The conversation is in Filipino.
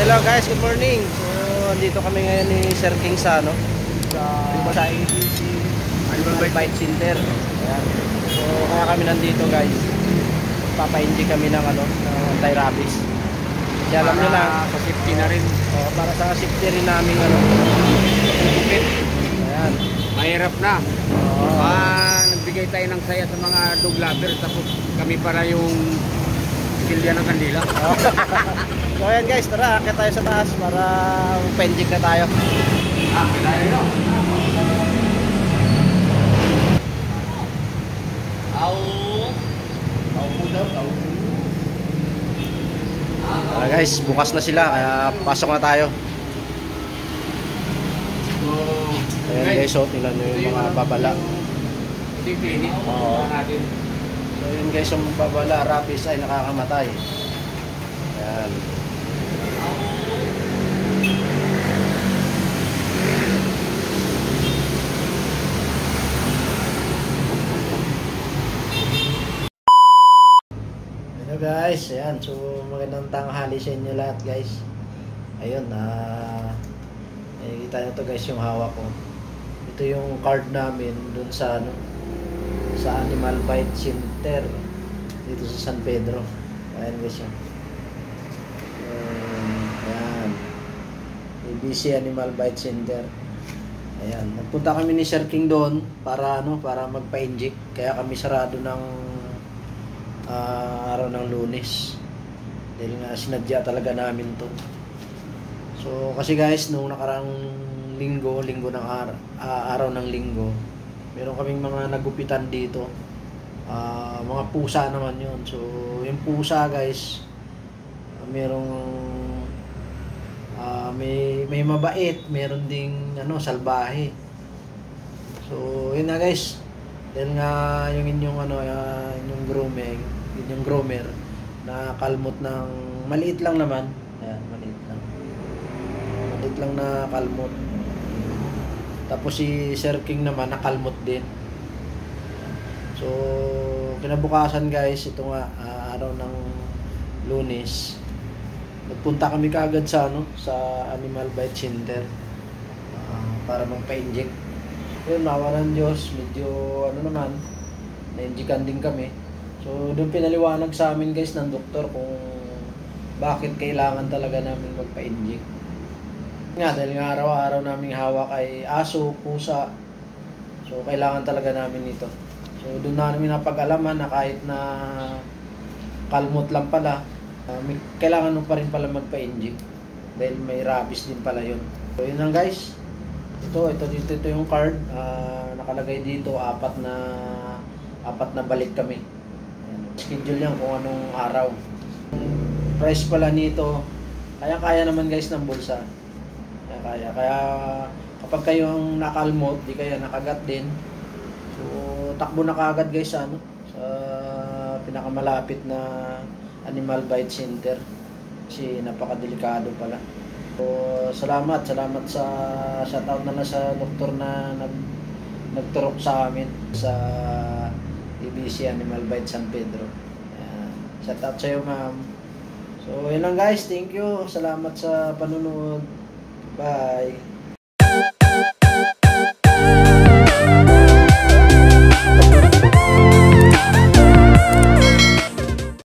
hello guys, good morning. So, andito kami ngayon ni Sir King sa ABC Animal Bite Center. Ayan. So, kaya kami nandito guys. Papaindi kami ng ng anti-rabies. Kasi alam nyo na, sa safety na rin. para sa safety rin namin bukit. Ayan. Mahirap na. Nagbigay tayo ng saya sa mga dog lovers, tapos kami para yung silya ng kandila. So ayan guys, tara, akit tayo sa taas para penjik na tayo. Tayo. Tara guys, bukas na sila, kaya pasok na tayo. Ayan guys, so tingnan nyo yung mga babala. Oo. So yun guys, yung babala, rabies ay nakakamatay. Ayan. Hello guys, ayan. So magandang tanghali sa inyo lahat guys. Ayun, nakikita nyo to guys yung hawak ko. Ito yung card namin dun sa sa Animal Bite Center dito sa San Pedro. Ayan guys yun. Ayan, ABC Animal Bite Center. Ayan, nagpunta kami ni Sir King doon para para magpa-inject. Kaya kami sarado ng araw ng Lunes. Dahil nga sinadya talaga namin to. So kasi guys, nung nakarang linggo ng araw ng linggo, meron kaming mga nagupitan dito. Mga pusa naman yun. So yung pusa guys, merong may mabait, meron ding salbahe. So yun na guys, dahil nga yung inyong inyong groomer na kalmot ng maliit lang naman. Ayan, maliit lang na kalmot. Tapos si Sir King naman nakalmot din. So kinabukasan guys, ito nga araw ng Lunes, nagpunta kami kaagad sa sa Animal Bite Center para magpa-inject. Yun, nawa ng Diyos, medyo naman, na-injikan din kami. So doon pinaliwanag sa amin guys ng doktor kung bakit kailangan talaga namin magpa-inject. Nga, dahil nga araw-araw namin hawak ay aso, pusa. So kailangan talaga namin ito. So doon namin napag-alaman na kahit na kalmot lang pala, kailangan mo pa rin pala magpa-inject dahil may rabies din pala yun. So yun lang guys. Ito yung card. Nakalagay dito apat na balik kami. Schedule yan kung anong araw. Price pala nito, kaya naman guys ng bulsa. Kaya kapag kayong nakalmot, di kaya nakagat din, so takbo na kaagad guys sa pinakamalapit na Animal Bite Center kasi napakadelikado pala. So salamat sa shoutout na sa doktor na nagturok sa amin sa ABC Animal Bite San Pedro. Shoutout sa iyo ma'am. So yun lang guys, thank you, salamat sa panunod. Bye.